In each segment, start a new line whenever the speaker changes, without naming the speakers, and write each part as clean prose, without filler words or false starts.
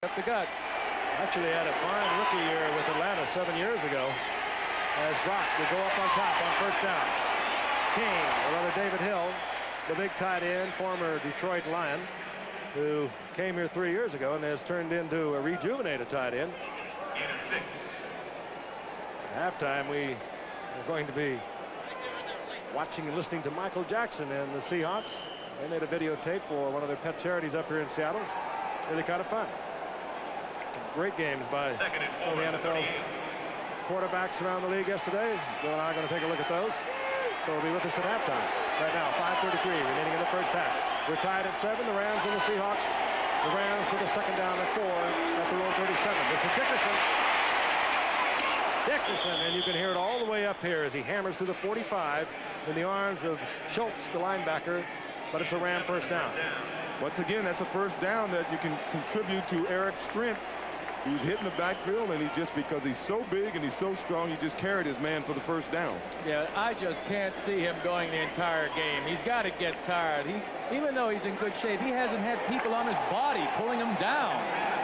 Up the gut.
Actually had a fine rookie year with Atlanta 7 years ago. As Brock would go up on top on first down. King, or rather David Hill, the big tight end, former Detroit Lion, who came here 3 years ago and has turned into a rejuvenated tight end. At halftime, we are going to be watching and listening to Michael Jackson and the Seahawks. They made a videotape for one of their pet charities up here in Seattle. It's really kind of fun. Some great games by some of the NFL's quarterbacks around the league yesterday. Bill and I are going to take a look at those. So we'll be with us at halftime. Right now, 5:33 remaining in the first half. We're tied at 7. The Rams and the Seahawks. The Rams with a second down at 4 at their own 37. This is Dickerson. Dickerson, and you can hear it all the way up here as he hammers through the 45 in the arms of Schultz, the linebacker, but it's a Ram first down.
Once again, that's a first down that you can contribute to Eric's strength. He was hitting the backfield, and he just, because he's so big and he's so strong, he just carried his man for the first down.
Yeah, I just can't see him going the entire game. He's got to get tired. Even though he's in good shape, he hasn't had people on his body pulling him down.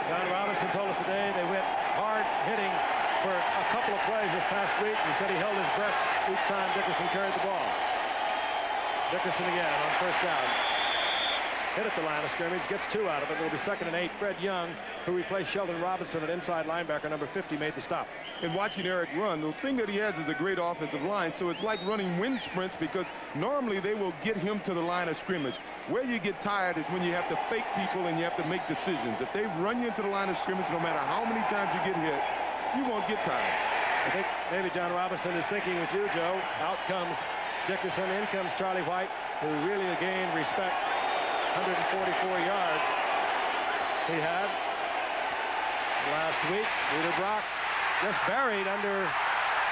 John Robinson told us today they went hard hitting for a couple of plays this past week. He said he held his breath each time Dickerson carried the ball. Dickerson again on first down. Hit at the line of scrimmage, gets 2 out of it. It'll be 2nd and 8. Fred Young, who replaced Sheldon Robinson at inside linebacker number 50, made the stop.
And watching Eric run, the thing that he has is a great offensive line, so it's like running wind sprints, because normally they will get him to the line of scrimmage. Where you get tired is when you have to fake people and you have to make decisions. If they run you into the line of scrimmage, no matter how many times you get hit, you won't get tired.
I think maybe John Robinson is thinking with you, Joe. Out comes Dickerson, in comes Charlie White, who really gained respect. 144 yards he had last week. Dieter Brock just buried under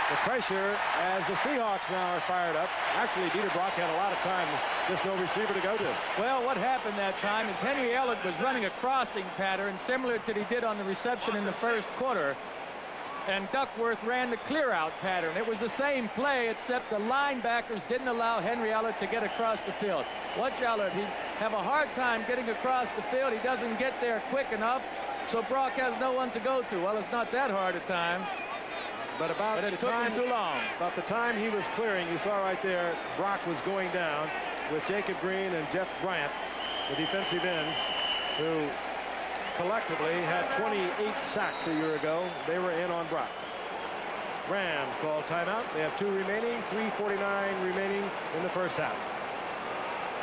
the pressure as the Seahawks now are fired up. Actually, Dieter Brock had a lot of time, just no receiver to go to.
Well, what happened that time is Henry Elliott was running a crossing pattern similar to what he did on the reception in the first quarter. And Duckworth ran the clear-out pattern. It was the same play, except the linebackers didn't allow Henry Elliott to get across the field. Watch Elliott. He have a hard time getting across the field. He doesn't get there quick enough, so Brock has no one to go to. Well, it's not that hard a time, but it took him too long.
About the time he was clearing, you saw right there, Brock was going down with Jacob Green and Jeff Bryant, the defensive ends, who collectively had 28 sacks a year ago. They were in on Brock. Rams call timeout. They have 2 remaining, 3:49 remaining in the first half.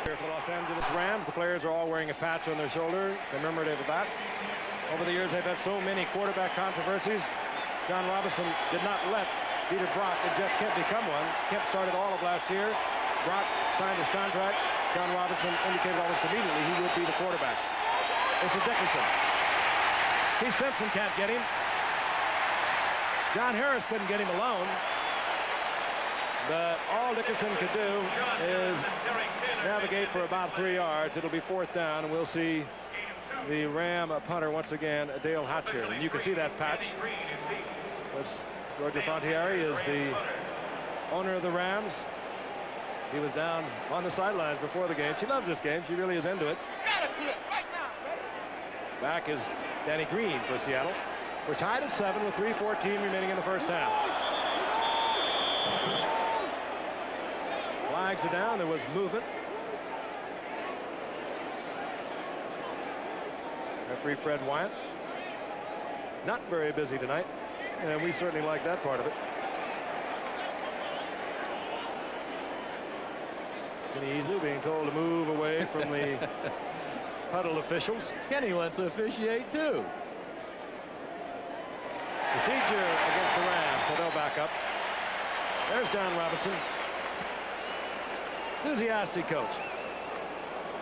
Here for the Los Angeles Rams, the players are all wearing a patch on their shoulder commemorative of that. Over the years, they've had so many quarterback controversies. John Robinson did not let Dieter Brock and Jeff Kemp become one. Kemp started all of last year. Brock signed his contract. John Robinson indicated almost immediately he would be the quarterback. This is Dickerson. Keith Simpson can't get him. John Harris couldn't get him alone. But all Dickerson could do is navigate for about 3 yards. It'll be 4th down, and we'll see the Ram punter once again, Dale Hatcher. And you can see that patch. George Fontieri is the owner of the Rams. He was down on the sidelines before the game. She loves this game. She really is into it. Back is Danny Green for Seattle. We're tied at 7 with 3:14 remaining in the first half. Flags are down. There was movement. Referee Fred Wyant. Not very busy tonight, and we certainly like that part of it. Kenny Easley being told to move away from the huddled officials.
Kenny wants to officiate too.
Procedure against the Rams, so they'll back up. There's John Robinson. Enthusiastic coach.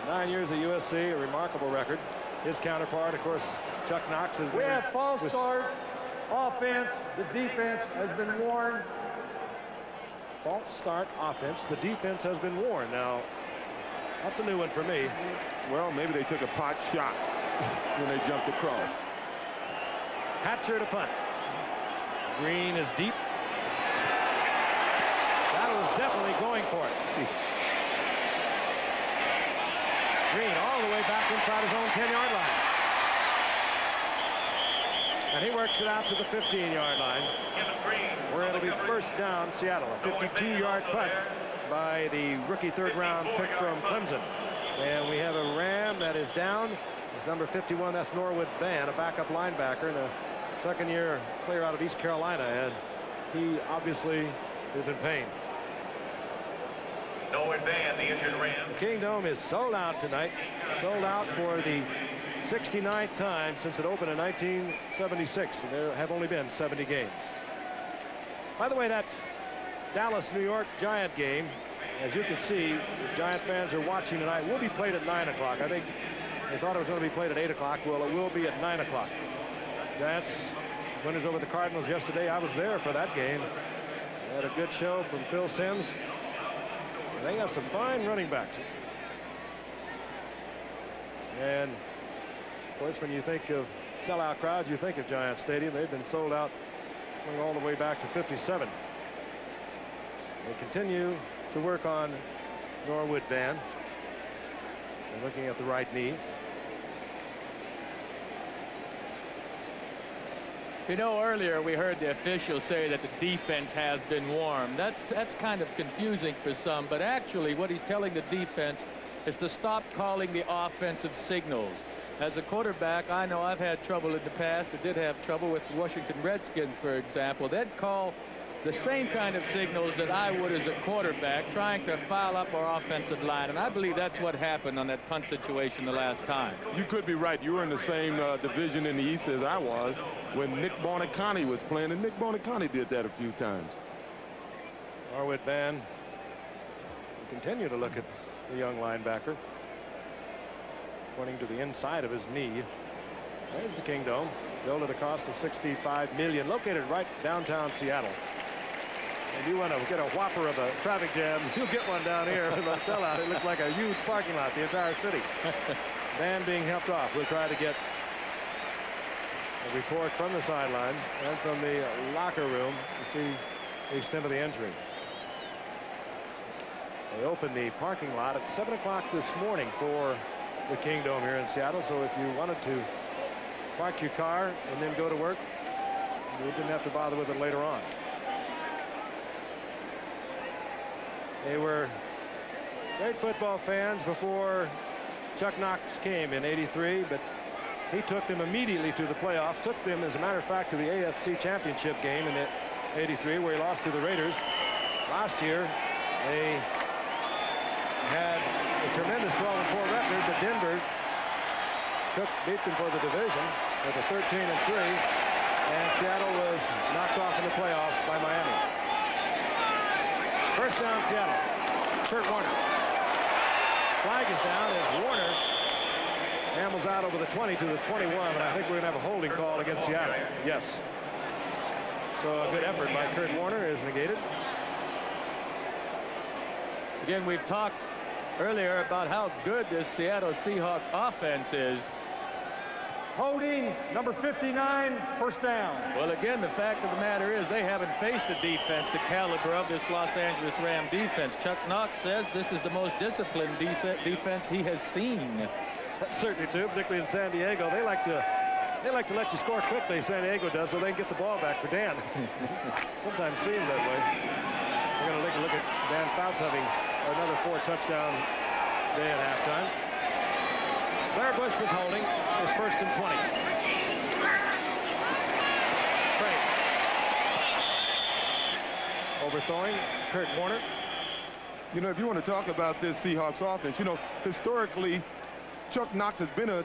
9 years at USC, a remarkable record. His counterpart, of course, Chuck Knox has been.
We have false start, offense, the defense has been warned.
False start offense, the defense has been warned. Now, that's a new one for me.
Well, maybe they took a pot shot when they jumped across.
Hatcher to punt. Green is deep. That was definitely going for it. Green all the way back inside his own 10-yard line. And he works it out to the 15-yard line, where it'll be first down Seattle. A 52-yard punt by the rookie third-round pick from Clemson. And we have a Ram that is down. It's number 51. That's Norwood Van, a backup linebacker and a second-year player out of East Carolina. And he obviously is in pain.
Norwood Van, the injured Ram.
The Kingdome is sold out tonight. Sold out for the 69th time since it opened in 1976. And there have only been 70 games. By the way, that Dallas, New York Giant game, as you can see, the Giant fans are watching tonight, will be played at 9 o'clock. I think they thought it was going to be played at 8 o'clock. Well, it will be at 9 o'clock. Giants winners over the Cardinals yesterday. I was there for that game. They had a good show from Phil Simms. They have some fine running backs. And, of course, when you think of sellout crowds, you think of Giant Stadium. They've been sold out going all the way back to 57. They continue to work on Norwood Van. They're looking at the right knee.
You know, earlier we heard the officials say that the defense has been warm. That's kind of confusing for some, but actually what he's telling the defense is to stop calling the offensive signals. As a quarterback, I know I've had trouble in the past. I did have trouble with the Washington Redskins, for example. They'd call the same kind of signals that I would as a quarterback, trying to foul up our offensive line. And I believe that's what happened on that punt situation the last time.
You could be right. You were in the same division in the East as I was when Nick Bonicani was playing, and Nick Bonicani did that a few times.
Norwood Van continue to look at the young linebacker, pointing to the inside of his knee. There's the Kingdome, built at a cost of $65 million, located right downtown Seattle. And you want to get a whopper of a traffic jam, you'll get one down here. The sellout, it looked like a huge parking lot, the entire city. Van being helped off. We'll try to get a report from the sideline and from the locker room to see the extent of the injury. They opened the parking lot at 7 o'clock this morning for the Kingdome here in Seattle. So if you wanted to park your car and then go to work, you didn't have to bother with it later on. They were great football fans before Chuck Knox came in '83, but he took them immediately to the playoffs, took them, as a matter of fact, to the AFC Championship game in '83, where he lost to the Raiders. Last year, they had a tremendous 12-4 record, but Denver beat them for the division with a 13-3, and Seattle was knocked off in the playoffs by Miami. First down, Seattle. Kurt Warner. Flag is down as Warner ambles out over the 20 to the 21, and I think we're going to have a holding call against Seattle. Yes. So a good effort by Kurt Warner is negated.
Again, we've talked earlier about how good this Seattle Seahawks offense is.
Holding number 59, first down.
Well, again, the fact of the matter is they haven't faced a defense the caliber of this Los Angeles Ram defense. Chuck Knox says this is the most disciplined defense he has seen.
That's certainly true, particularly in San Diego. They like to let you score quickly, San Diego does, so they can get the ball back for Dan. Sometimes seems that way. We're going to take a look at Dan Fouts having another 4-touchdown day at halftime. Blair Bush was holding. It's first and 20. Craig. Overthrowing Kurt Warner.
You know, if you want to talk about this Seahawks offense, you know, historically, Chuck Knox has been a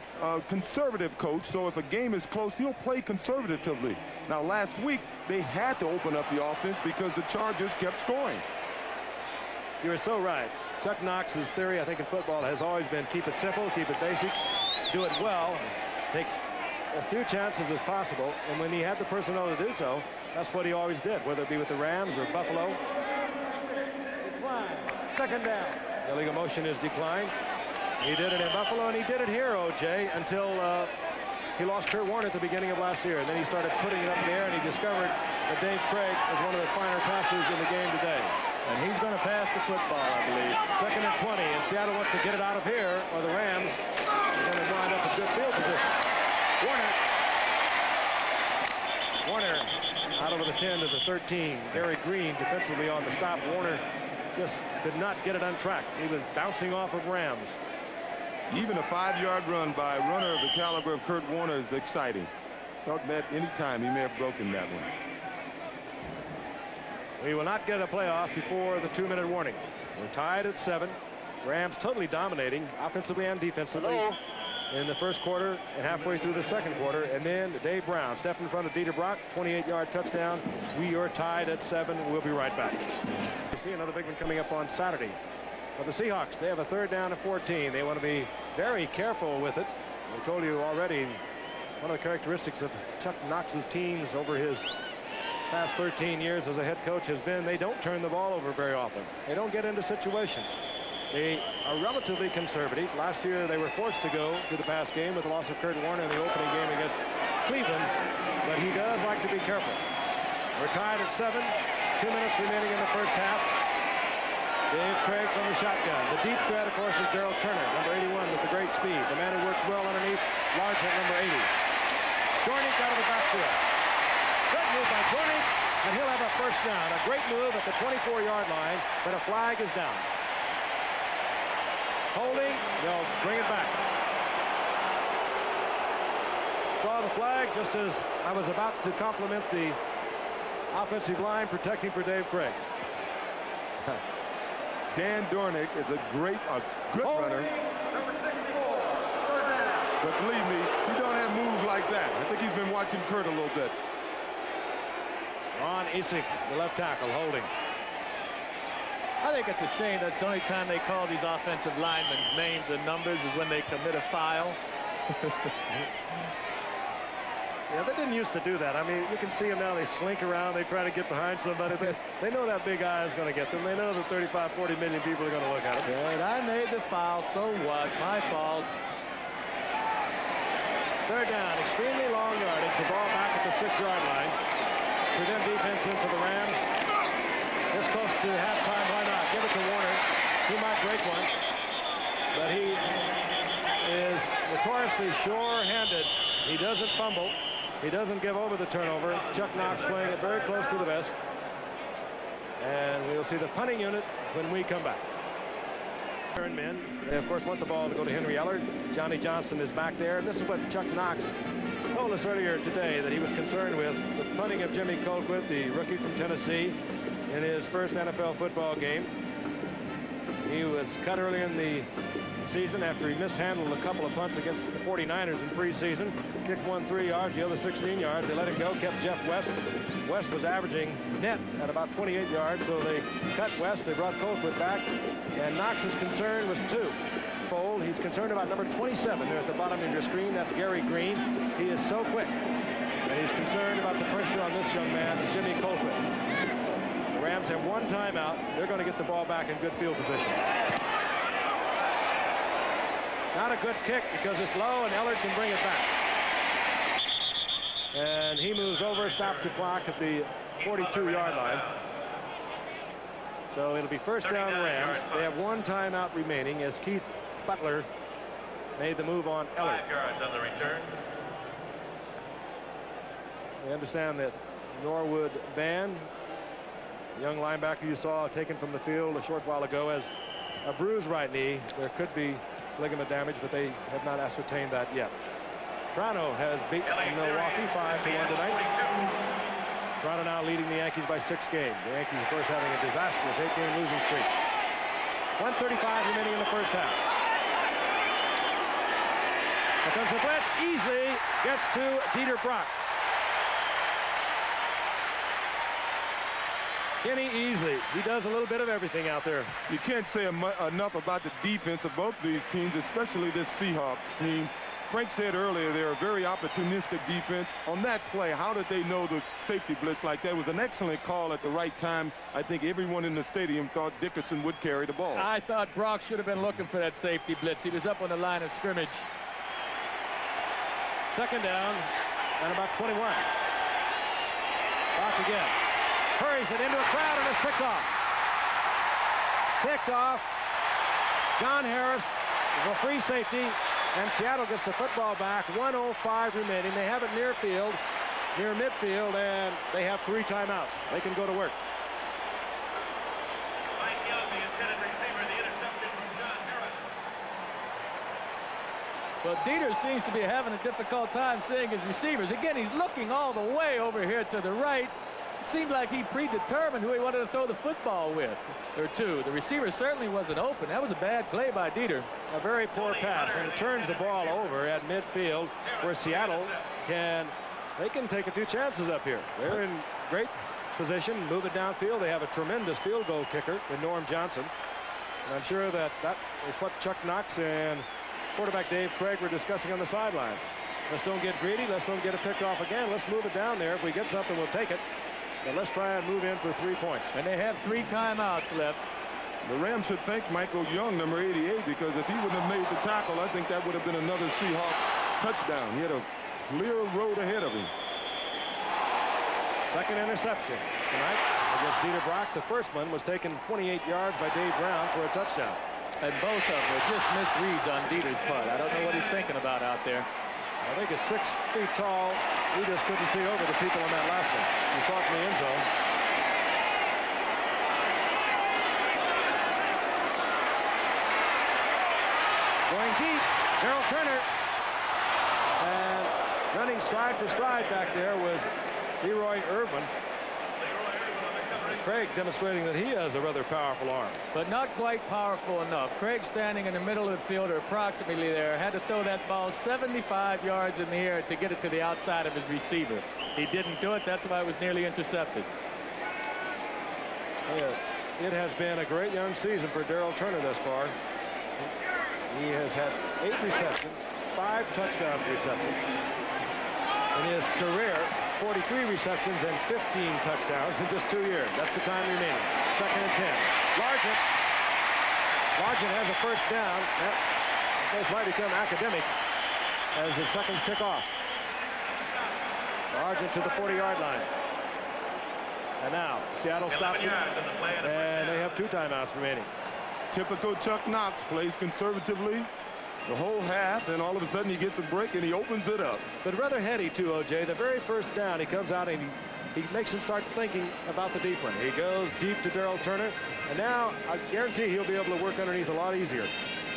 conservative coach, so if a game is close, he'll play conservatively. Now, last week, they had to open up the offense because the Chargers kept scoring.
You are so right. Chuck Knox's theory, I think, in football has always been keep it simple, keep it basic, do it well, take as few chances as possible. And when he had the personnel to do so, that's what he always did, whether it be with the Rams or Buffalo.
Decline. Second down.
Illegal motion is declined. He did it in Buffalo, and he did it here, O.J., until he lost Kurt Warner at the beginning of last year. And then he started putting it up in the air, and he discovered that Dave Craig was one of the finer passers in the game today.
And he's going to pass the football, I believe.
Second and 20, and Seattle wants to get it out of here, or the Rams are going to wind up a good field position. Warner over the 10 to the 13. Gary Green defensively on the stop. Warner just could not get it untracked. He was bouncing off of Rams.
Even a 5-yard run by a runner of the caliber of Kurt Warner is exciting. Thought that any time he may have broken that one.
We will not get a playoff before the 2-minute warning. We're tied at 7. Rams totally dominating offensively and defensively in the first quarter and halfway through the second quarter. And then Dave Brown stepped in front of Dieter Brock, 28-yard touchdown. We are tied at 7. We'll be right back. You see another big one coming up on Saturday. For the Seahawks, they have a 3rd down and 14. They want to be very careful with it. I told you already, one of the characteristics of Chuck Knox's teams over his past 13 years as a head coach has been they don't turn the ball over very often. They don't get into situations. They are relatively conservative. Last year they were forced to go to the pass game with the loss of Kurt Warner in the opening game against Cleveland, but he does like to be careful. We're tied at 7. 2 minutes remaining in the first half. Dave Craig from the shotgun. The deep threat, of course, is Darrell Turner, number 81 with the great speed. The man who works well underneath, Largent, number 80. Dornick out of the backfield. Good move by Dornick, and he'll have a first down. A great move at the 24-yard line, but a flag is down. Holding, they'll bring it back. Saw the flag just as I was about to compliment the offensive line protecting for Dave Craig.
Dan Dornick is a good runner. But believe me, he don't have moves like that. I think he's been watching Kurt a little bit.
Ron Isik, the left tackle, holding.
I think it's a shame that's the only time they call these offensive linemen's names and numbers is when they commit a foul.
Yeah, they didn't used to do that. I mean, you can see them now. They slink around. They try to get behind somebody. They know that big eye is going to get them. They know that 35, 40 million people are going to look at them.
Good. I made the foul. So what? My fault.
3rd down. Extremely long yardage. The ball back at the 6-yard line. Prevent defense in for the Rams. This close to halftime. Why not? Give it to Warner. He might break one. But he is notoriously sure-handed. He doesn't fumble. He doesn't give over the turnover. Chuck Knox playing it very close to the vest. And we'll see the punting unit when we come back. Men, they of course want the ball to go to Henry Ellard. Johnny Johnson is back there. And this is what Chuck Knox told us earlier today, that he was concerned with the punting of Jimmy Colquitt, the rookie from Tennessee, in his first NFL football game. He was cut early in the season after he mishandled a couple of punts against the 49ers in preseason. Kicked one 3 yards, the other 16 yards. They let him go, kept Jeff West. West was averaging net at about 28 yards, so they cut West. They brought Colquitt back, and Knox's concern was twofold. He's concerned about number 27 there at the bottom of your screen. That's Gary Green. He is so quick, and he's concerned about the pressure on this young man, Jimmy Colquitt. The Rams have 1 timeout. They're going to get the ball back in good field position. Not a good kick because it's low, and Ellard can bring it back. And he moves over, stops the clock at the 42-yard line. So it'll be first down Rams. They have 1 timeout remaining as Keith Butler made the move on Ellard.
5 yards on the return.
We understand that Norwood Van, young linebacker you saw taken from the field a short while ago, has a bruised right knee. There could be ligament damage, but they have not ascertained that yet. Toronto has beaten Milwaukee 5-1 tonight. Toronto now leading the Yankees by 6 games. The Yankees, of course, having a disastrous 8-game losing streak. 1:35 remaining in the first half. Here comes the blitz. Easy gets to Dieter Brock. Kenny Easley. He does a little bit of everything out there.
You can't say enough about the defense of both these teams, especially this Seahawks team. Frank said earlier they're a very opportunistic defense. On that play, how did they know the safety blitz like that? It was an excellent call at the right time. I think everyone in the stadium thought Dickerson would carry the ball.
I thought Brock should have been looking for that safety blitz. He was up on the line of scrimmage.
2nd down and about 21. Brock again. Hurries it into a crowd and is picked off. Picked off. John Harris is a free safety, and Seattle gets the football back. 1:05 remaining. They have it near field. near midfield, and they have 3 timeouts. They can go to work.
Well, Dieter seems to be having a difficult time seeing his receivers. Again, he's looking all the way over here to the right. It seemed like he predetermined who he wanted to throw the football with or to. The receiver certainly wasn't open. That was a bad play by Dieter.
A very poor pass, and it turns the ball over at midfield where Seattle can take a few chances up here. They're in great position, move it downfield. They have a tremendous field goal kicker in Norm Johnson. And I'm sure that is what Chuck Knox and quarterback Dave Craig were discussing on the sidelines. Let's don't get greedy. Let's don't get it picked off again. Let's move it down there. If we get something, we'll take it. But let's try and move in for 3 points.
And they have 3 timeouts left.
The Rams should thank Michael Young, number 88, because if he wouldn't have made the tackle, I think that would have been another Seahawk touchdown. He had a clear road ahead of him.
Second interception tonight against Dieter Brock. The first one was taken 28 yards by Dave Brown for a touchdown.
And both of them were just missed reads on Dieter's part. I don't know what he's thinking about out there.
I think it's 6 feet tall. We just couldn't see over the people on that last one. We saw it in the end zone. Going deep, Darryl Turner. And running stride for stride back there was Leroy Irvin. Craig demonstrating that he has a rather powerful arm.
But not quite powerful enough. Craig standing in the middle of the field, or approximately there, had to throw that ball 75 yards in the air to get it to the outside of his receiver. He didn't do it. That's why it was nearly intercepted.
It has been a great young season for Darryl Turner thus far. He has had 8 receptions, 5 touchdown receptions. In his career, 43 receptions and 15 touchdowns in just 2 years. That's the time remaining. 2nd and 10. Largent has a first down. That most might become academic as the seconds tick off. Largent to the 40-yard line. And now Seattle stops it, and they have 2 timeouts remaining.
Typical Chuck Knox, plays conservatively the whole half, and all of a sudden he gets a break and he opens it up.
But rather heady too, O.J. The very first down, he comes out and he makes him start thinking about the deep one. He goes deep to Darryl Turner, and now I guarantee he'll be able to work underneath a lot easier.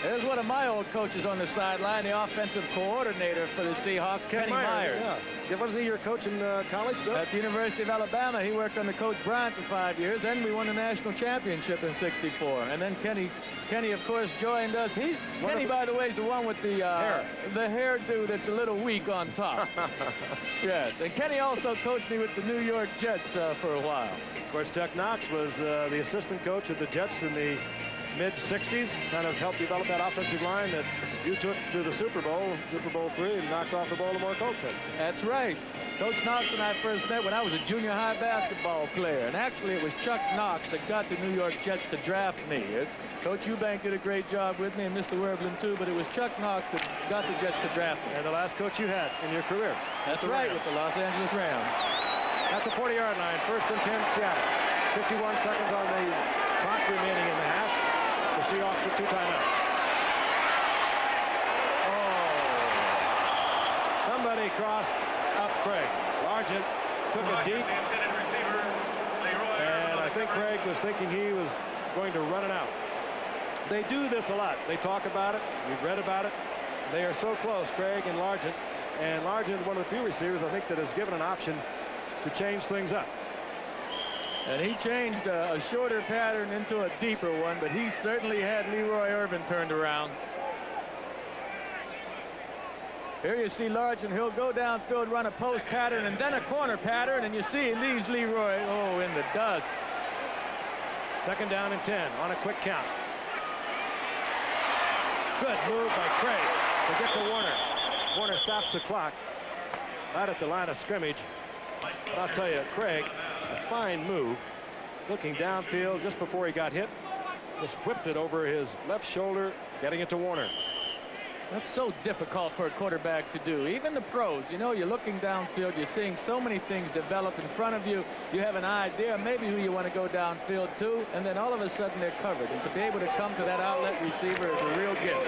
There's one of my old coaches on the sideline, the offensive coordinator for the Seahawks, Kenny Myers.
Yeah, wasn't he your coach in college, too?
At the University of Alabama. He worked under Coach Bryant for 5 years, and we won the national championship in '64. And then Kenny, of course, joined us. Kenny, by the way, is the one with the hairdo that's a little weak on top. Yes, and Kenny also coached me with the New York Jets for a while.
Of course, Chuck Knox was the assistant coach of the Jets in the mid-60s, kind of helped develop that offensive line that you took to the Super Bowl III, and knocked off the Baltimore Colts.
That's right. Coach Knox and I first met when I was a junior high basketball player, and actually it was Chuck Knox that got the New York Jets to draft me. Coach Eubank did a great job with me, and Mr. Werblin too, but it was Chuck Knox that got the Jets to draft me.
And the last coach you had in your career.
That's right, with the Los Angeles Rams.
At the 40-yard line, 1st and 10, Seattle. 51 seconds on the clock remaining in the half. The Seahawks with 2 timeouts. Oh. Somebody crossed up Craig. Largent took it deep. And I think Craig was thinking he was going to run it out. They do this a lot. They talk about it. We've read about it. They are so close, Craig and Largent. And Largent, one of the few receivers, I think, that has given an option to change things up.
And he changed a shorter pattern into a deeper one, but he certainly had Leroy Irvin turned around. Here you see Largent. He'll go downfield, run a post pattern, and then a corner pattern, and you see he leaves Leroy, in the dust.
2nd down and 10 on a quick count. Good move by Craig to get to Warner. Warner stops the clock right at the line of scrimmage. But I'll tell you, Craig, a fine move, looking downfield just before he got hit. Just whipped it over his left shoulder, getting it to Warner.
That's so difficult for a quarterback to do. Even the pros, you're looking downfield, you're seeing so many things develop in front of you. You have an idea maybe who you want to go downfield to, and then all of a sudden they're covered. And to be able to come to that outlet receiver is a real gift.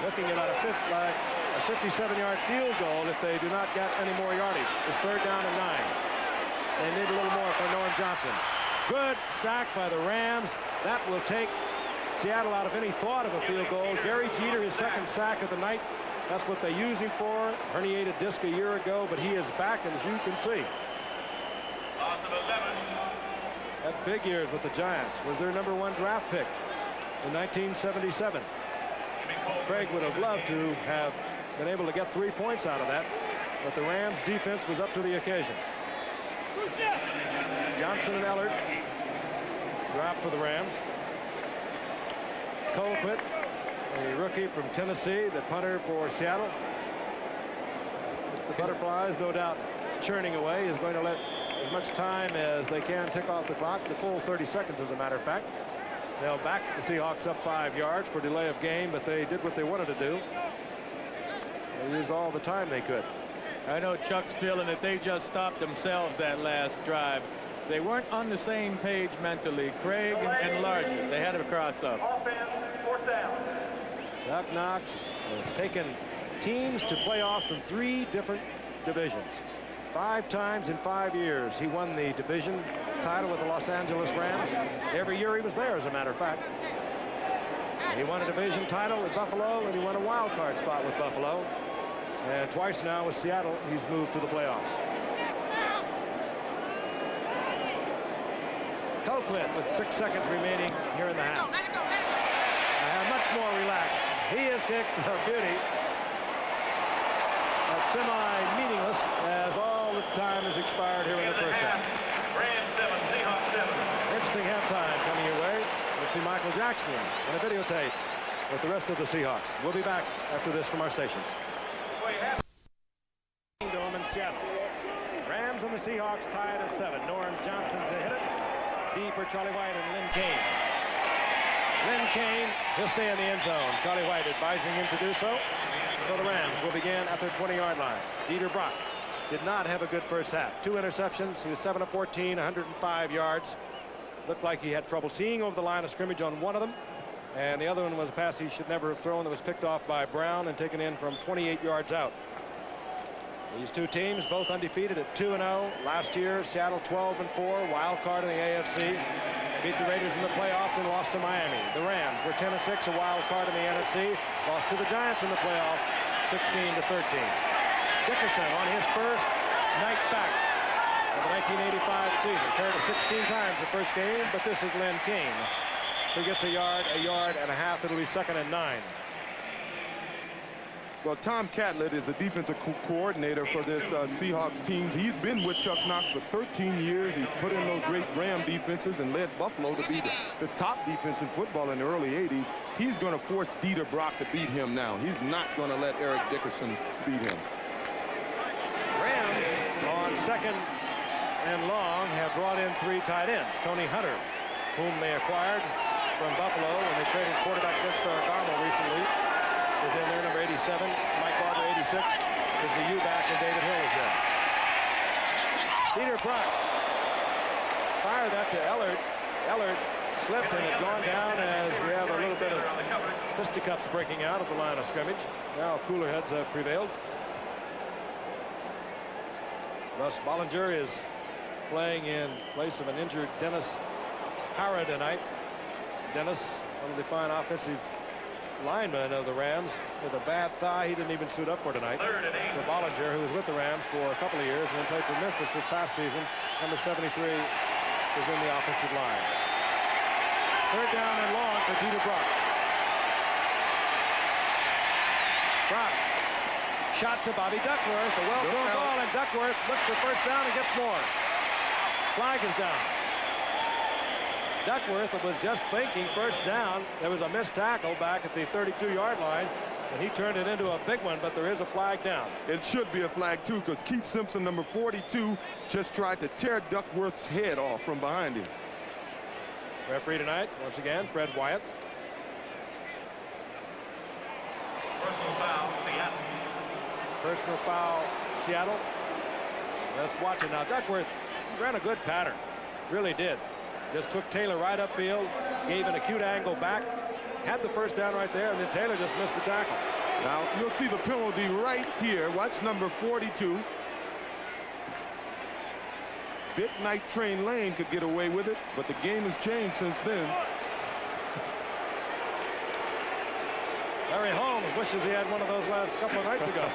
Looking at about a a 57-yard field goal if they do not get any more yardage. It's 3rd down and 9. They need a little more for Norm Johnson. Good sack by the Rams. That will take Seattle out of any thought of a field goal. Gary Jeter, his 2nd sack of the night. That's what they use him for. Herniated disc a year ago, but he is back, as you can see. Had big years with the Giants. Was their #1 draft pick in 1977. Craig would have loved to have been able to get 3 points out of that, but the Rams defense was up to the occasion. Johnson and Ellard drop for the Rams. Colquitt, a rookie from Tennessee, the punter for Seattle. The Butterflies, no doubt, churning away, is going to let as much time as they can tick off the clock, the full 30 seconds, as a matter of fact. They'll back the Seahawks up 5 yards for delay of game, but they did what they wanted to do. They used all the time they could.
I know Chuck's feeling that they just stopped themselves that last drive. They weren't on the same page mentally, Craig and Larger. They had to cross up.
Chuck Knox has taken teams to playoffs from 3 different divisions. 5 times in 5 years he won the division title with the Los Angeles Rams. Every year he was there, as a matter of fact. He won a division title with Buffalo, and he won a wild card spot with Buffalo. And twice now with Seattle, he's moved to the playoffs. Colquitt with 6 seconds remaining here in the half. Much more relaxed. He has kicked a beauty. That's semi-meaningless as all the time has expired here in the first half. Interesting halftime coming your way. We'll see Michael Jackson on a videotape with the rest of the Seahawks. We'll be back after this from our stations. Dome in Seattle. Rams and the Seahawks tied at 7. Norm Johnson to hit it. D for Charlie White and Lynn Kane. Lynn Kane, he'll stay in the end zone. Charlie White advising him to do so. So the Rams will begin at their 20-yard line. Dieter Brock did not have a good first half. 2 interceptions. He was 7 of 14, 105 yards. Looked like he had trouble seeing over the line of scrimmage on one of them. And the other one was a pass he should never have thrown that was picked off by Brown and taken in from 28 yards out. These 2 teams both undefeated at 2-0. Last year, Seattle 12-4, wild card in the AFC. Beat the Raiders in the playoffs and lost to Miami. The Rams were 10-6, a wild card in the NFC. Lost to the Giants in the playoff, 16-13. Dickerson on his first night back of the 1985 season. Carried it 16 times the first game, but this is Lynn Kane, who gets a yard and a half. It'll be 2nd and 9.
Well, Tom Catlett is a defensive coordinator for this Seahawks team. He's been with Chuck Knox for 13 years. He put in those great Ram defenses and led Buffalo to be the top defense in football in the early 80s. He's going to force Dieter Brock to beat him now. He's not going to let Eric Dickerson beat him.
Rams on 2nd and long have brought in 3 tight ends. Tony Hunter, whom they acquired from Buffalo when they traded quarterback Vince Ferragamo recently, is in there, number 87. Mike Barber, 86, is the U-back, and David Hill is there. Dieter Brock fired that to Ellard. Ellard slipped and had gone down as we have a little bit of fisticuffs breaking out at the line of scrimmage. Now cooler heads have prevailed. Russ Bollinger is playing in place of an injured Dennis Hara tonight. Dennis, one of the fine offensive lineman of the Rams, with a bad thigh he didn't even suit up for tonight. So Bollinger, who was with the Rams for a couple of years and then played for Memphis this past season, number 73, is in the offensive line. 3rd down and long for Dieter Brock. Brock shot to Bobby Duckworth, a well-thrown ball, and Duckworth looks for first down and gets more. Flag is down. Duckworth was just thinking first down. There was a missed tackle back at the 32-yard line, and he turned it into a big one, but there is a flag down.
It should be a flag, too, because Keith Simpson, number 42, just tried to tear Duckworth's head off from behind him.
Referee tonight, once again, Fred Wyatt.
Personal foul, Seattle.
Personal foul, Seattle. Let's watch it now. Duckworth ran a good pattern, really did. Just took Taylor right upfield, gave an acute angle back, had the first down right there, and then Taylor just missed the tackle.
Now, you'll see the penalty right here. Watch number 42. Dick Night Train Lane could get away with it, but the game has changed since then.
Larry Holmes wishes he had one of those last couple of nights ago.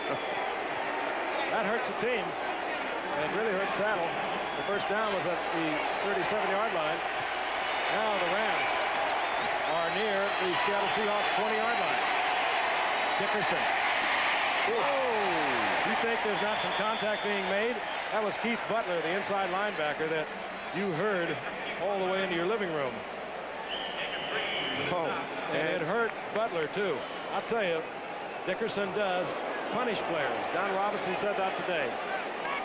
That hurts the team. And really hurts Saddle. The first down was at the 37-yard line. Now the Rams are near the Seattle Seahawks 20-yard line. Dickerson. Oh, you think there's not some contact being made? That was Keith Butler, the inside linebacker that you heard all the way into your living room.
Oh,
and it hurt Butler, too. I'll tell you, Dickerson does punish players. Don Robinson said that today.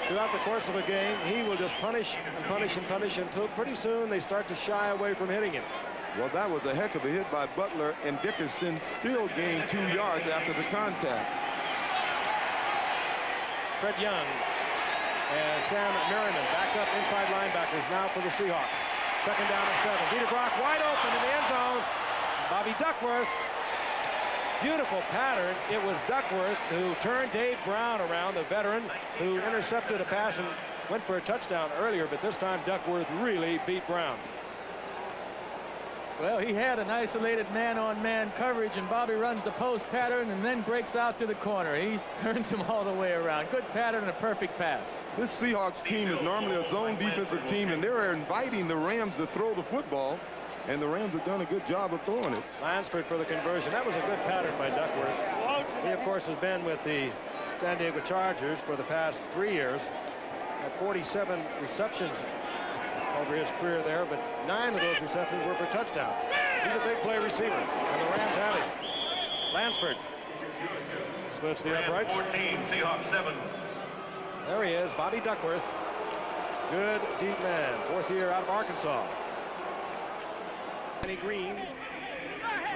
Throughout the course of a game, he will just punish and punish and punish until pretty soon they start to shy away from hitting him.
well, that was a heck of a hit by Butler, and Dickerson still gained 2 yards after the contact.
Fred Young and Sam Merriman back up inside linebackers now for the Seahawks. Second down and 7. Dieter Brock wide open in the end zone. Bobby Duckworth. Beautiful pattern. It was Duckworth who turned Dave Brown around, the veteran, who intercepted a pass and went for a touchdown earlier, but this time Duckworth really beat Brown.
Well, he had an isolated man-on-man coverage, and Bobby runs the post pattern and then breaks out to the corner. He turns him all the way around. Good pattern and a perfect pass.
This Seahawks team is normally a zone defensive team, and they're inviting the Rams to throw the football, and the Rams have done a good job of throwing it.
Lansford for the conversion. That was a good pattern by Duckworth. He, of course, has been with the San Diego Chargers for the past 3 years. Had 47 receptions over his career there, but 9 of those receptions were for touchdowns. He's a big play receiver, and the Rams have him. Lansford splits the uprights.
14, Seahawks 7.
There he is, Bobby Duckworth. Good deep man, 4th year out of Arkansas. Danny Green,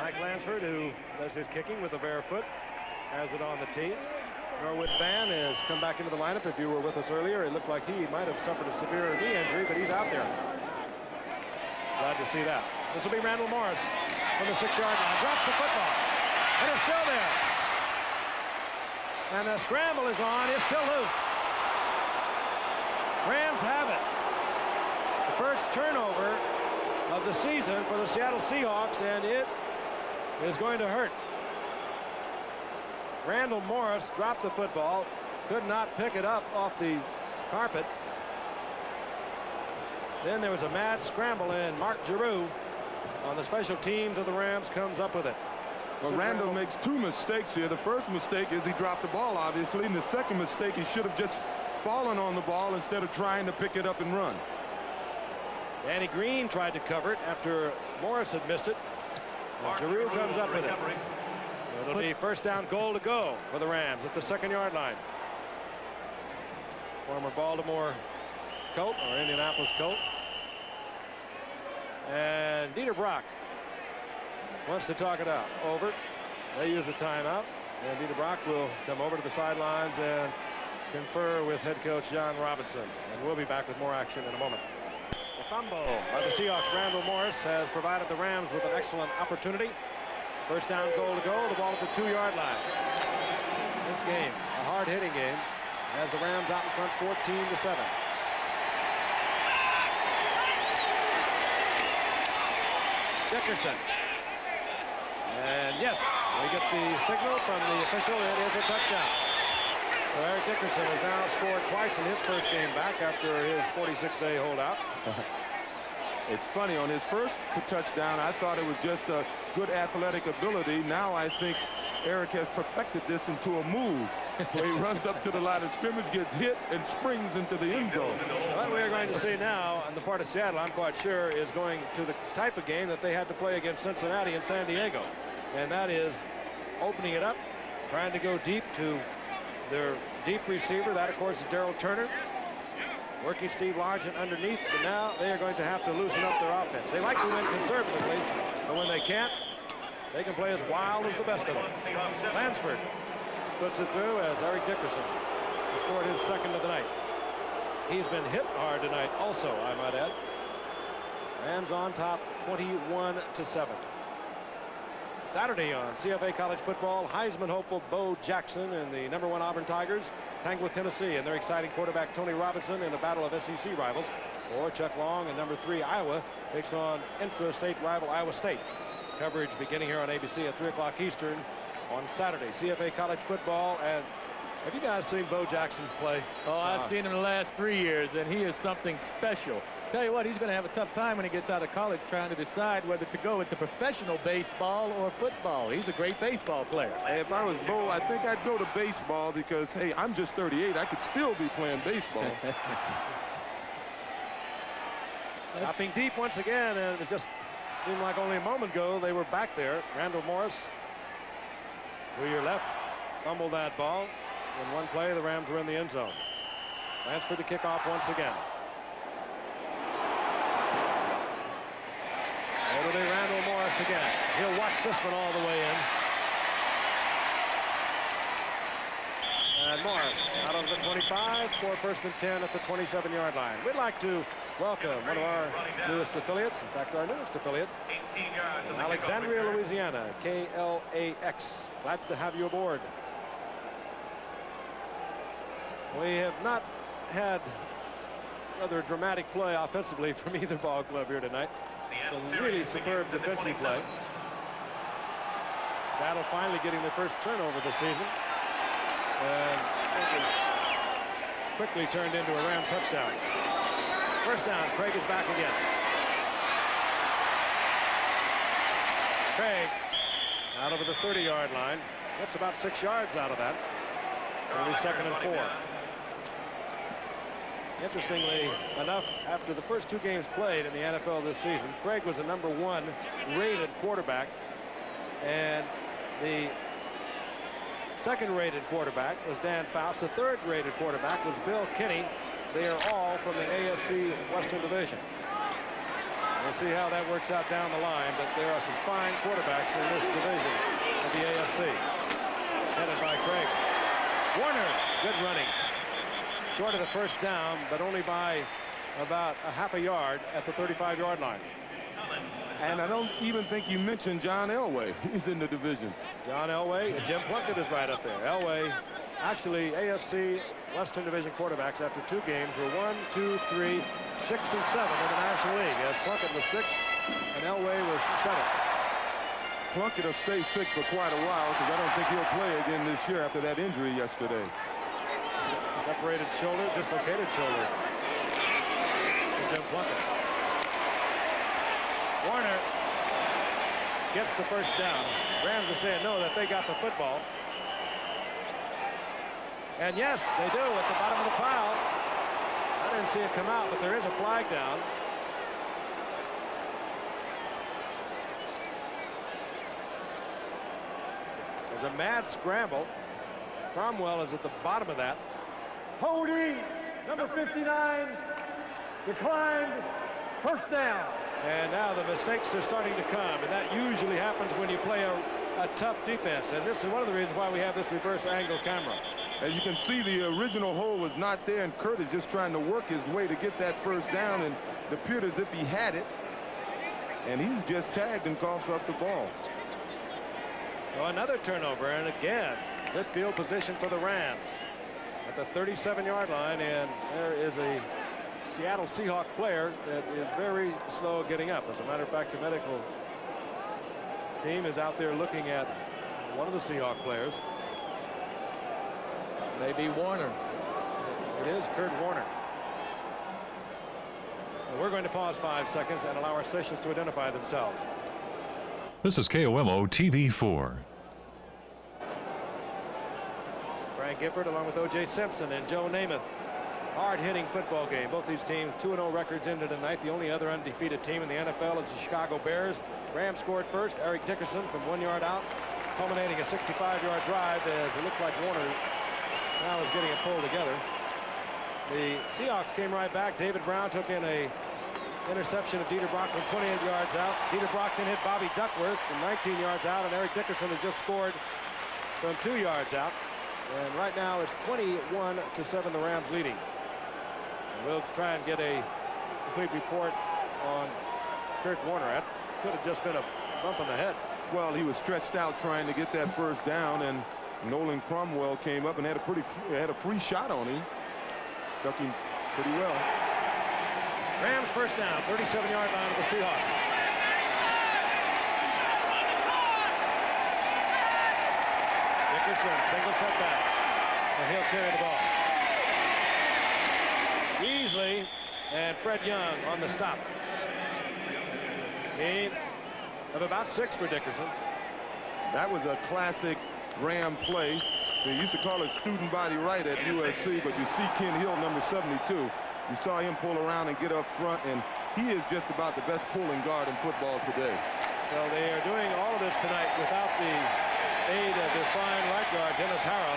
Mike Lansford, who does his kicking with the bare foot, has it on the tee. Norwood Van has come back into the lineup. If you were with us earlier, it looked like he might have suffered a severe knee injury, but he's out there. Glad to see that. This will be Randall Morris from the 6-yard line. Drops the football, and it's still there. And the scramble is on. It's still loose. Rams have it. The first turnover of the season for the Seattle Seahawks, and it is going to hurt. Randall Morris dropped the football, could not pick it up off the carpet. Then there was a mad scramble, and Mark Giroux on the special teams of the Rams comes up with it.
Well, Randall makes 2 mistakes here. The first mistake is he dropped the ball, obviously, and the second mistake, he should have just fallen on the ball instead of trying to pick it up and run.
Danny Green tried to cover it after Morris had missed it. And Giroux comes up with it. It'll be first down goal to go for the Rams at the 2nd-yard line. Former Baltimore Colt, or Indianapolis Colt. And Dieter Brock wants to talk it out. Over. They use a timeout. And Dieter Brock will come over to the sidelines and confer with head coach John Robinson. And we'll be back with more action in a moment. The fumble by the Seahawks. Randall Morris has provided the Rams with an excellent opportunity. First down goal to go. The ball at the 2-yard line. This game, a hard-hitting game, has the Rams out in front 14-7. Dickerson. And yes, we get the signal from the official. It is a touchdown. So Eric Dickerson has now scored twice in his first game back after his 46-day holdout.
It's funny, on his first touchdown, I thought it was just a good athletic ability. Now I think Eric has perfected this into a move where he runs up to the line of scrimmage, gets hit, and springs into the end zone.
What we are going to see now on the part of Seattle, I'm quite sure, is going to the type of game that they had to play against Cincinnati and San Diego. And that is opening it up, trying to go deep to their deep receiver. That, of course, is Darrell Turner. Working Steve Largent underneath, but now they are going to have to loosen up their offense. They like to win conservatively, but when they can't, they can play as wild as the best of them. Lansford puts it through as Eric Dickerson has scored his 2nd of the night. He's been hit hard tonight also, I might add. Rams on top 21-7. Saturday on CFA College Football, Heisman hopeful Bo Jackson and the #1 Auburn Tigers tangle with Tennessee and their exciting quarterback Tony Robinson in a battle of SEC rivals. Or Chuck Long and #3 Iowa takes on intra-state rival Iowa State. Coverage beginning here on ABC at 3 o'clock Eastern on Saturday. CFA College Football. And have you guys seen Bo Jackson play?
Oh, I've seen him the last 3 years, and he is something special. Tell you what, he's going to have a tough time when he gets out of college trying to decide whether to go into professional baseball or football. He's a great baseball player.
Hey, if I was Bo, I think I'd go to baseball because, hey, I'm just 38. I could still be playing baseball.
Hopping deep once again, and it just seemed like only a moment ago they were back there. Randall Morris, to your left, fumbled that ball. In one play, the Rams were in the end zone. Transferred to kickoff once again. It'll be Randall Morris again. He'll watch this one all the way in. And Morris out on the 25 for 1st and 10 at the 27-yard line. We'd like to welcome one of our newest affiliates. In fact, our newest affiliate, in Alexandria, Louisiana, KLAX. Glad to have you aboard. We have not had rather dramatic play offensively from either ball club here tonight. Some really superb defensive play. Seattle finally getting their first turnover this season. And it was quickly turned into a Ram touchdown. First down, Craig is back again. Craig out over the 30-yard line. Gets about 6 yards out of that. It'll be 2nd and 4. Interestingly enough, after the first 2 games played in the NFL this season, Craig was a #1 rated quarterback, and the 2nd rated quarterback was Dan Faust. The 3rd rated quarterback was Bill Kinney. They are all from the AFC Western Division. We'll see how that works out down the line, but there are some fine quarterbacks in this division of the AFC. Headed by Craig. Warner, good running. Short of the first down, but only by about a half a yard at the 35-yard line.
And I don't even think you mentioned John Elway. He's in the division.
John Elway and Jim Plunkett is right up there. Elway, actually AFC Western Division quarterbacks after 2 games were 1, 2, 3, 6, and 7 in the National League. As Plunkett was 6th and Elway was 7th.
Plunkett will stay 6 for quite a while because I don't think he'll play again this year after that injury yesterday.
Separated shoulder, dislocated shoulder. Jim Plunkett. Warner gets the first down. Rams are saying no, that they got the football. And yes, they do at the bottom of the pile. I didn't see it come out, but there is a flag down. There's a mad scramble. Cromwell is at the bottom of that.
Holding, number 59, declined, first down.
And now the mistakes are starting to come, and that usually happens when you play a tough defense. And this is one of the reasons why we have this reverse angle camera.
As you can see, the original hole was not there, and Kurt is just trying to work his way to get that first down, and it appeared as if he had it. And he's just tagged and coughs up the ball.
So another turnover, and again, good field position for the Rams at the 37-yard line, and there is a Seattle Seahawk player that is very slow getting up. As a matter of fact, the medical team is out there looking at one of the Seahawk players.
Maybe Warner.
It is Kurt Warner. And we're going to pause 5 seconds and allow our stations to identify themselves.
This is KOMO TV4.
Frank Gifford along with O.J. Simpson and Joe Namath. Hard-hitting football game. Both these teams 2-0 records into tonight. The only other undefeated team in the NFL is the Chicago Bears. Rams scored first. Eric Dickerson from 1 yard out, culminating a 65-yard drive as it looks like Warner now is getting it pulled together. The Seahawks came right back. David Brown took in a interception of Dieter Brock from 28 yards out. Dieter Brock then hit Bobby Duckworth from 19 yards out, and Eric Dickerson has just scored from 2 yards out. And right now it's 21-7, the Rams leading. And we'll try and get a complete report on Kurt Warner. That could have just been a bump in the head.
Well, he was stretched out trying to get that first down, and Nolan Cromwell came up and had a free shot on him. Stuck him pretty well.
Rams first down, 37-yard line of the Seahawks. Dickerson, single setback, and he'll carry the ball. Easley and Fred Young on the stop. Gain of about 6 for Dickerson.
That was a classic Ram play. They used to call it student body right at USC, but you see Ken Hill, number 72. You saw him pull around and get up front, and he is just about the best pulling guard in football today.
Well, they are doing all of this tonight without the aid of their fine right guard, Dennis Harrow.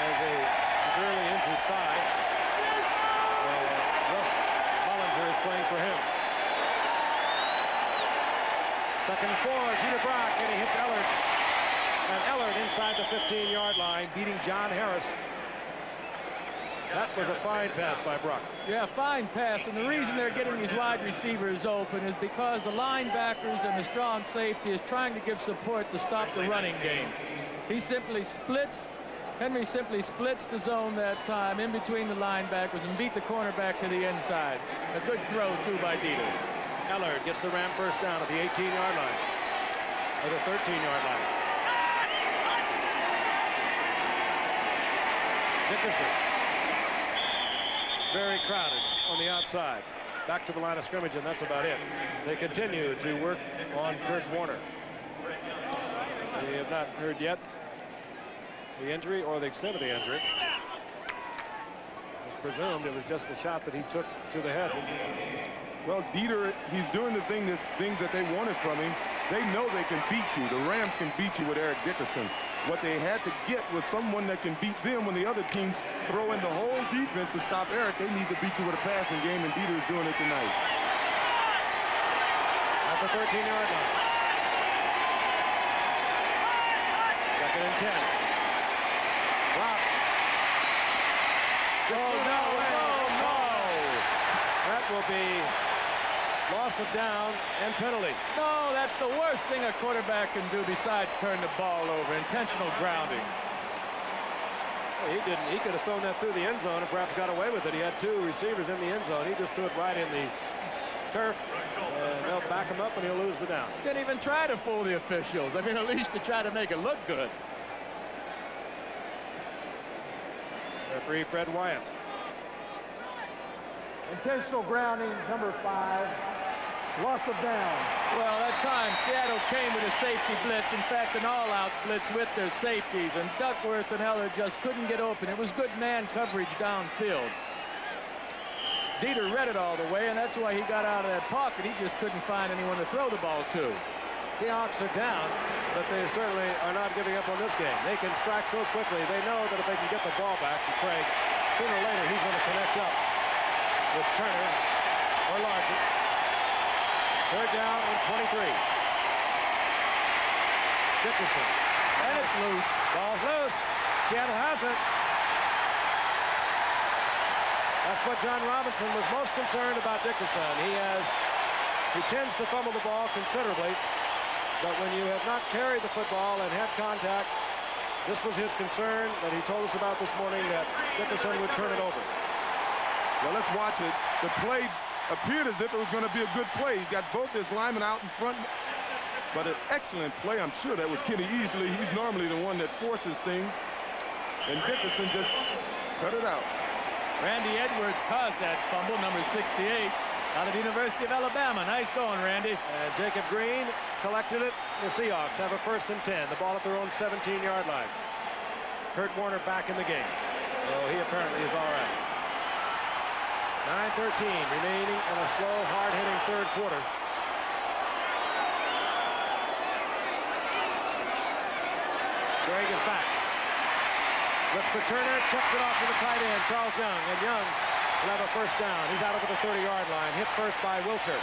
Has a severely injured thigh. Russ Hollinger is playing for him. Second and 4, Dieter Brock, and he hits Ellard. And Ellard inside the 15-yard line, beating John Harris. That was a fine pass by Brock.
Yeah, fine pass, and the reason they're getting these wide receivers open is because the linebackers and the strong safety is trying to give support to stop the running game. He simply splits. Henry simply splits the zone that time in between the linebackers and beat the cornerback to the inside. A good throw, too, by Dieter.
Ellard gets the Ram first down at the 18-yard line, or the 13-yard line. Dickerson, very crowded on the outside. Back to the line of scrimmage, and that's about it. They continue to work on Kurt Warner. We have not heard yet the injury or the extent of the injury. It's presumed it was just a shot that he took to the head.
Well, Dieter, he's doing the things that they wanted from him. They know they can beat you. The Rams can beat you with Eric Dickerson. What they had to get was someone that can beat them when the other teams throw in the whole defense to stop Eric. They need to beat you with a passing game, and Dieter is doing it tonight.
At the 13-yard line. Second and 10. Rock. Oh, no. That will be loss of down and penalty.
No, that's the worst thing a quarterback can do besides turn the ball over. Intentional grounding.
Well, he didn't. He could have thrown that through the end zone and perhaps got away with it. He had 2 receivers in the end zone. He just threw it right in the turf, and they'll back him up, and he'll lose the down.
Didn't even try to fool the officials. I mean, at least to try to make it look good.
Referee Fred Wyatt.
Intentional grounding, number 5. Loss of down.
Well, that time Seattle came with a safety blitz. In fact, an all-out blitz with their safeties, and Duckworth and Ellard just couldn't get open. It was good man coverage downfield. Dieter read it all the way, and that's why he got out of that pocket. He just couldn't find anyone to throw the ball to.
Seahawks are down, but they certainly are not giving up on this game. They can strike so quickly. They know that if they can get the ball back to Craig, sooner or later he's going to connect up with Turner or Larson. Third down and 23. Dickerson. And it's loose. Ball's loose. Seattle has it. That's what John Robinson was most concerned about Dickerson. He tends to fumble the ball considerably, but when you have not carried the football and had contact, this was his concern that he told us about this morning, that Dickerson would turn it over.
Well, let's watch it. The play appeared as if it was going to be a good play. He got both his linemen out in front, but an excellent play. I'm sure that was Kenny Easley. He's normally the one that forces things, and Dickerson just cut it out.
Randy Edwards caused that fumble, number 68, out of the University of Alabama. Nice going, Randy.
And Jacob Green collected it. The Seahawks have a first and 10. The ball at their own 17-yard line. Kurt Warner back in the game. Oh, he apparently is all right. 9:13 remaining in a slow, hard-hitting third quarter. Craig is back. Looks for Turner, chucks it off to the tight end, Charles Young, and Young will have a first down. He's out over the 30-yard line, hit first by Wilshire.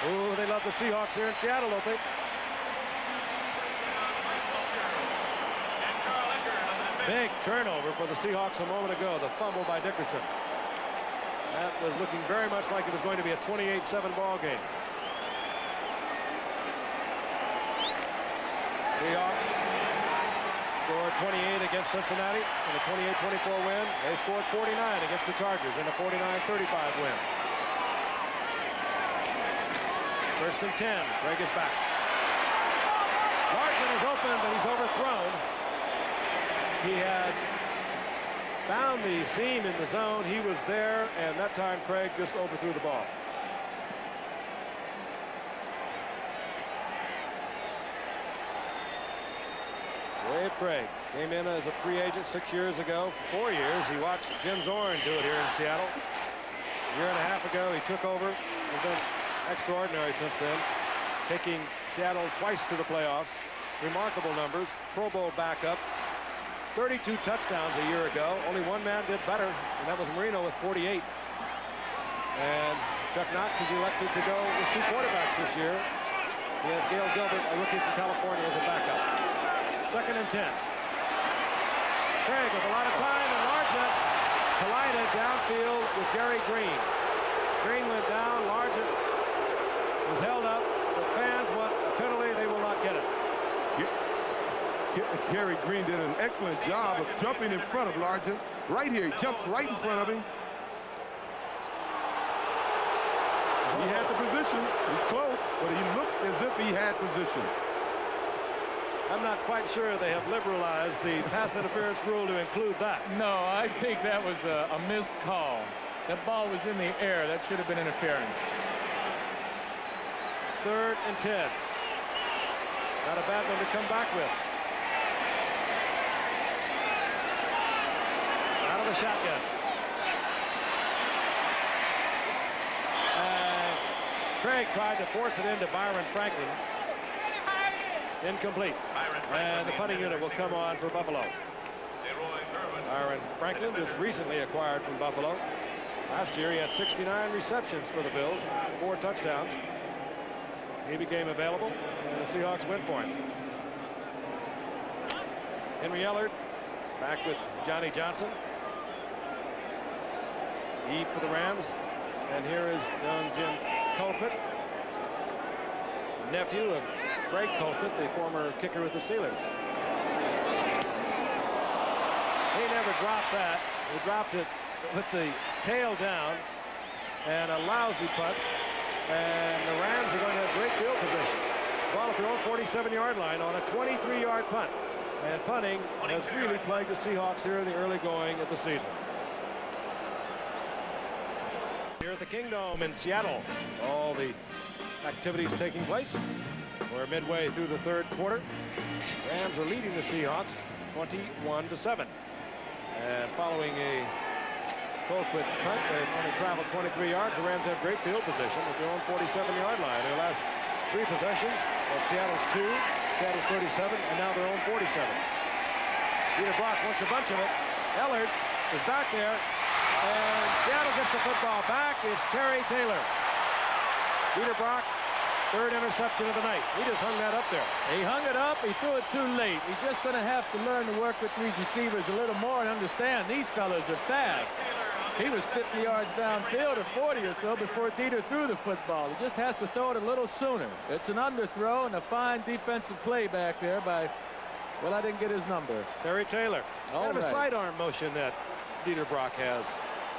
Ooh, they love the Seahawks here in Seattle, don't they? Big turnover for the Seahawks a moment ago, the fumble by Dickerson. That was looking very much like it was going to be a 28-7 ball game. Seahawks scored 28 against Cincinnati in a 28-24 win. They scored 49 against the Chargers in a 49-35 win. First and 10. Craig is back. Larson is open, but he's overthrown. He had found the seam in the zone. He was there, and that time Craig just overthrew the ball. Dave Craig came in as a free agent 6 years ago. For 4 years, he watched Jim Zorn do it here in Seattle. A year and a half ago, he took over and been extraordinary since then, taking Seattle twice to the playoffs. Remarkable numbers. Pro Bowl backup. 32 touchdowns a year ago. Only one man did better, and that was Marino with 48. And Chuck Knox is elected to go with 2 quarterbacks this year. He has Gail Gilbert, a rookie from California, as a backup. Second and 10. Craig with a lot of time, and Largent collided downfield with Gary Green. Green went down. Largent was held up. The fans want a penalty. They will not get it.
Gary Green did an excellent job of jumping in front of Largent. Right here, he jumps right in front of him. He had the position. He's close, but he looked as if he had position.
I'm not quite sure they have liberalized the pass interference rule to include that.
No, I think that was a missed call. That ball was in the air. That should have been interference.
Third and 10. Not a bad one to come back with. Out of the shotgun. And Craig tried to force it into Byron Franklin. Incomplete. And the punting unit will come on for Buffalo. Byron Franklin just recently acquired from Buffalo. Last year he had 69 receptions for the Bills, 4 touchdowns. He became available, and the Seahawks went for him. Henry Ellard back with Johnny Johnson. Eve for the Rams. And here is young Jim Colquitt, nephew of Greg Colquitt, the former kicker with the Steelers. He never dropped that. He dropped it with the tail down, and a lousy putt. And the Rams are going to have great field position. Ball at their own 47-yard line on a 23-yard punt. And punting has really plagued the Seahawks here in the early going of the season. Here at the Kingdome in Seattle, all the activities taking place. We're midway through the third quarter. Rams are leading the Seahawks 21-7. And following a Colquitt punt, they've only traveled 23 yards. The Rams have great field position at their own 47-yard line. Their last 3 possessions of Seattle's 2, Seattle's 37, and now their own 47. Peter Brock wants a bunch of it. Ellard is back there, and Seattle gets the football back. It's Terry Taylor. Peter Brock, 3rd interception of the night. He just hung that up there.
He hung it up. He threw it too late. He's just going to have to learn to work with these receivers a little more and understand these fellas are fast. He was 50 yards downfield or 40 or so before Dieter threw the football. He just has to throw it a little sooner. It's an underthrow and a fine defensive play back there by, well, I didn't get his number.
Terry Taylor.
All
kind of
right.
a sidearm motion that Dieter Brock has.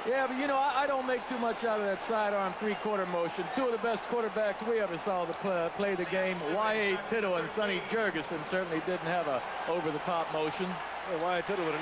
Yeah, but you know, I don't make too much out of that sidearm 3-quarter motion. 2 of the best quarterbacks we ever saw to play the game, Y.A. Tittle and Sonny Jurgensen, certainly didn't have a over-the-top motion.
Well, Y.A. Tittle would have never